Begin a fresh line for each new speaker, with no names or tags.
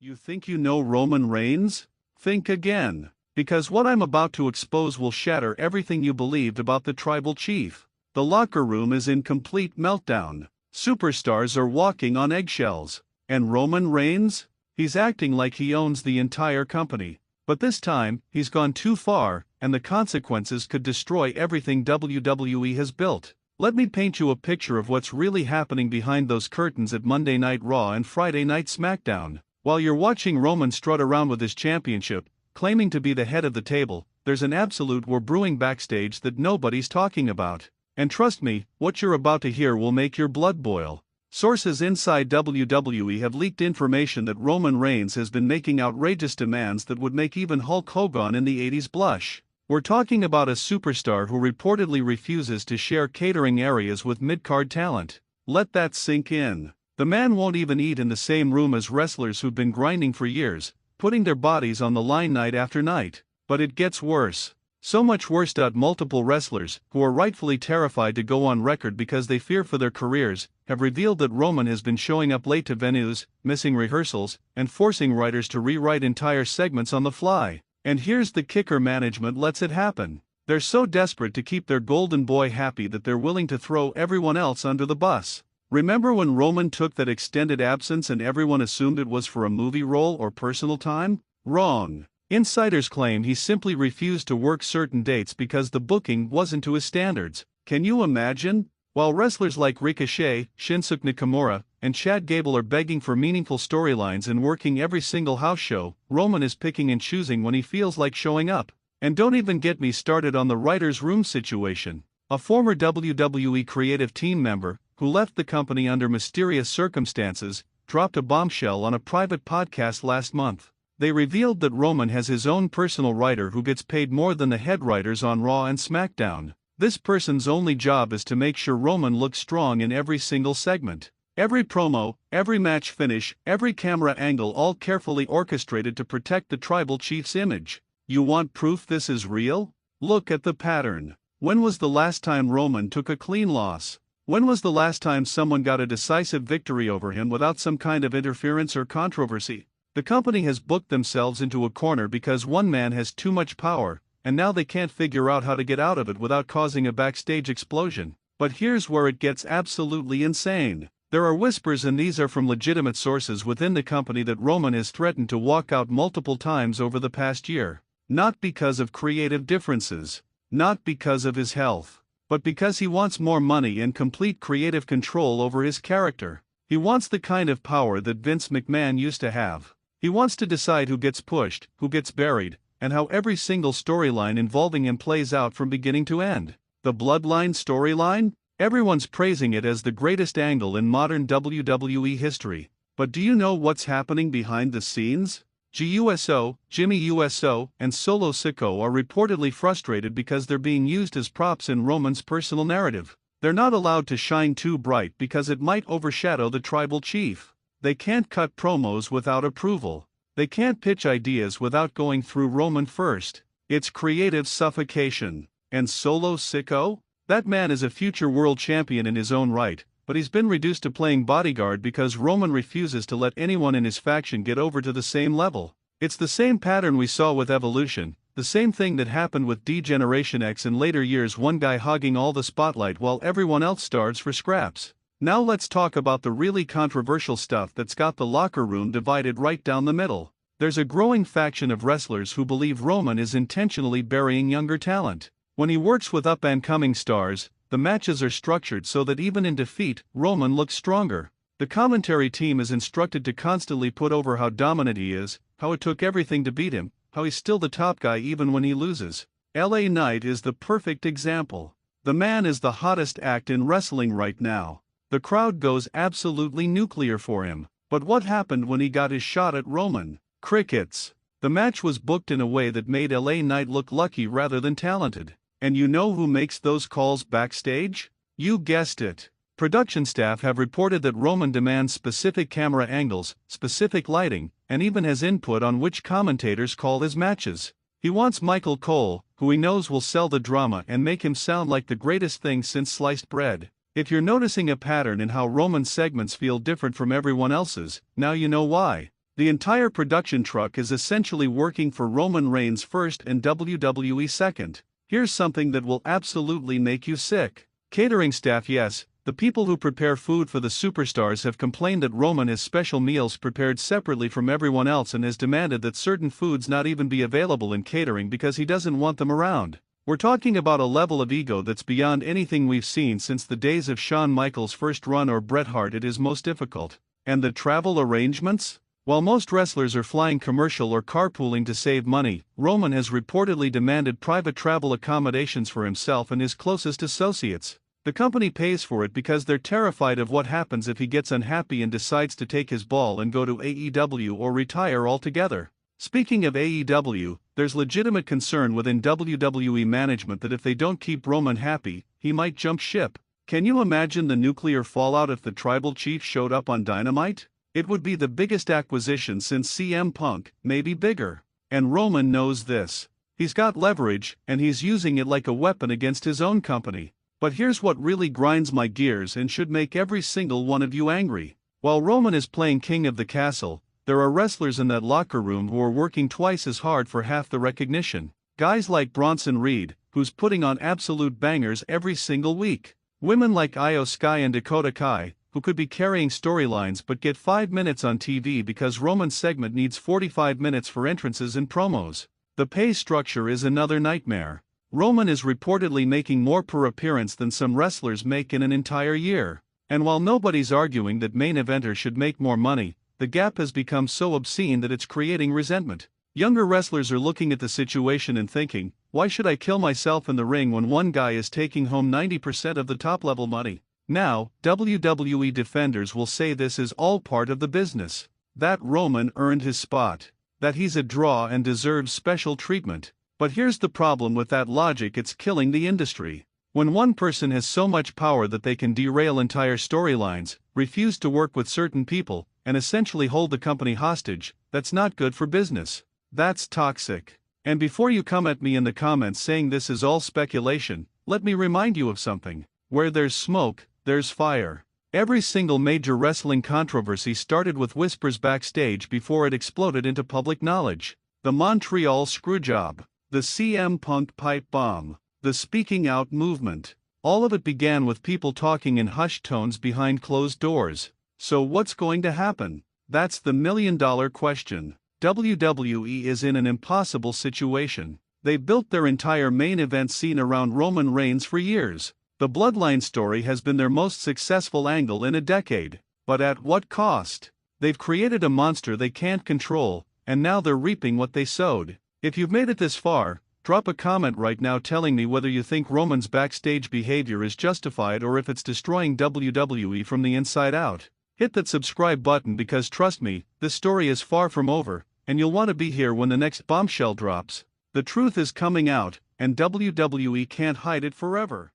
You think you know Roman Reigns? Think again. Because what I'm about to expose will shatter everything you believed about the tribal chief. The locker room is in complete meltdown. Superstars are walking on eggshells. And Roman Reigns? He's acting like he owns the entire company. But this time, he's gone too far, and the consequences could destroy everything WWE has built. Let me paint you a picture of what's really happening behind those curtains at Monday Night Raw and Friday Night SmackDown. While you're watching Roman strut around with his championship, claiming to be the head of the table, there's an absolute war brewing backstage that nobody's talking about. And trust me, what you're about to hear will make your blood boil. Sources inside WWE have leaked information that Roman Reigns has been making outrageous demands that would make even Hulk Hogan in the 80s blush. We're talking about a superstar who reportedly refuses to share catering areas with mid-card talent. Let that sink in. The man won't even eat in the same room as wrestlers who've been grinding for years, putting their bodies on the line night after night. But it gets worse. So much worse that multiple wrestlers, who are rightfully terrified to go on record because they fear for their careers, have revealed that Roman has been showing up late to venues, missing rehearsals, and forcing writers to rewrite entire segments on the fly. And here's the kicker: management lets it happen. They're so desperate to keep their golden boy happy that they're willing to throw everyone else under the bus. Remember when Roman took that extended absence and everyone assumed it was for a movie role or personal time? Wrong. Insiders claim he simply refused to work certain dates because the booking wasn't to his standards. Can you imagine? While wrestlers like Ricochet, Shinsuke Nakamura, and Chad Gable are begging for meaningful storylines and working every single house show, Roman is picking and choosing when he feels like showing up. And don't even get me started on the writer's room situation. A former WWE creative team member, who left the company under mysterious circumstances, dropped a bombshell on a private podcast last month. They revealed that Roman has his own personal writer who gets paid more than the head writers on Raw and SmackDown. This person's only job is to make sure Roman looks strong in every single segment. Every promo, every match finish, every camera angle, all carefully orchestrated to protect the tribal chief's image. You want proof this is real? Look at the pattern. When was the last time Roman took a clean loss? When was the last time someone got a decisive victory over him without some kind of interference or controversy? The company has booked themselves into a corner because one man has too much power, and now they can't figure out how to get out of it without causing a backstage explosion. But here's where it gets absolutely insane. There are whispers, and these are from legitimate sources within the company, that Roman has threatened to walk out multiple times over the past year. Not because of creative differences. Not because of his health. But because he wants more money and complete creative control over his character. He wants the kind of power that Vince McMahon used to have. He wants to decide who gets pushed, who gets buried, and how every single storyline involving him plays out from beginning to end. The Bloodline storyline? Everyone's praising it as the greatest angle in modern WWE history. But do you know what's happening behind the scenes? Jimmy USO, and Solo Sikoa are reportedly frustrated because they're being used as props in Roman's personal narrative. They're not allowed to shine too bright because it might overshadow the tribal chief. They can't cut promos without approval. They can't pitch ideas without going through Roman first. It's creative suffocation. And Solo Sikoa? That man is a future world champion in his own right, but he's been reduced to playing bodyguard because Roman refuses to let anyone in his faction get over to the same level. It's the same pattern we saw with Evolution, the same thing that happened with D-Generation X in later years, one guy hogging all the spotlight while everyone else starves for scraps. Now let's talk about the really controversial stuff that's got the locker room divided right down the middle. There's a growing faction of wrestlers who believe Roman is intentionally burying younger talent. When he works with up-and-coming stars, the matches are structured so that even in defeat, Roman looks stronger. The commentary team is instructed to constantly put over how dominant he is, how it took everything to beat him, how he's still the top guy even when he loses. LA Knight is the perfect example. The man is the hottest act in wrestling right now. The crowd goes absolutely nuclear for him. But what happened when he got his shot at Roman? Crickets. The match was booked in a way that made LA Knight look lucky rather than talented. And you know who makes those calls backstage? You guessed it. Production staff have reported that Roman demands specific camera angles, specific lighting, and even has input on which commentators call his matches. He wants Michael Cole, who he knows will sell the drama and make him sound like the greatest thing since sliced bread. If you're noticing a pattern in how Roman's segments feel different from everyone else's, now you know why. The entire production truck is essentially working for Roman Reigns first and WWE second. Here's something that will absolutely make you sick. Catering staff. Yes, the people who prepare food for the superstars have complained that Roman has special meals prepared separately from everyone else and has demanded that certain foods not even be available in catering because he doesn't want them around. We're talking about a level of ego that's beyond anything we've seen since the days of Shawn Michaels' first run or Bret Hart at his most difficult. And the travel arrangements? While most wrestlers are flying commercial or carpooling to save money, Roman has reportedly demanded private travel accommodations for himself and his closest associates. The company pays for it because they're terrified of what happens if he gets unhappy and decides to take his ball and go to AEW or retire altogether. Speaking of AEW, there's legitimate concern within WWE management that if they don't keep Roman happy, he might jump ship. Can you imagine the nuclear fallout if the tribal chief showed up on Dynamite? It would be the biggest acquisition since CM Punk, maybe bigger. And Roman knows this. He's got leverage, and he's using it like a weapon against his own company. But here's what really grinds my gears and should make every single one of you angry. While Roman is playing king of the castle, there are wrestlers in that locker room who are working twice as hard for half the recognition. Guys like Bronson Reed, who's putting on absolute bangers every single week. Women like Io Sky and Dakota Kai, who could be carrying storylines but get 5 minutes on TV because Roman's segment needs 45 minutes for entrances and promos. The pay structure is another nightmare. Roman is reportedly making more per appearance than some wrestlers make in an entire year. And while nobody's arguing that main eventers should make more money, the gap has become so obscene that it's creating resentment. Younger wrestlers are looking at the situation and thinking, why should I kill myself in the ring when one guy is taking home 90% of the top-level money? Now, WWE defenders will say this is all part of the business. That Roman earned his spot. That he's a draw and deserves special treatment. But here's the problem with that logic: it's killing the industry. When one person has so much power that they can derail entire storylines, refuse to work with certain people, and essentially hold the company hostage, that's not good for business. That's toxic. And before you come at me in the comments saying this is all speculation, let me remind you of something. Where there's smoke, there's fire. Every single major wrestling controversy started with whispers backstage before it exploded into public knowledge. The Montreal Screwjob, the CM Punk pipe bomb, the speaking out movement. All of it began with people talking in hushed tones behind closed doors. So what's going to happen? That's the million-dollar question. WWE is in an impossible situation. They've built their entire main event scene around Roman Reigns for years. The Bloodline story has been their most successful angle in a decade. But at what cost? They've created a monster they can't control, and now they're reaping what they sowed. If you've made it this far, drop a comment right now telling me whether you think Roman's backstage behavior is justified or if it's destroying WWE from the inside out. Hit that subscribe button because trust me, this story is far from over, and you'll want to be here when the next bombshell drops. The truth is coming out, and WWE can't hide it forever.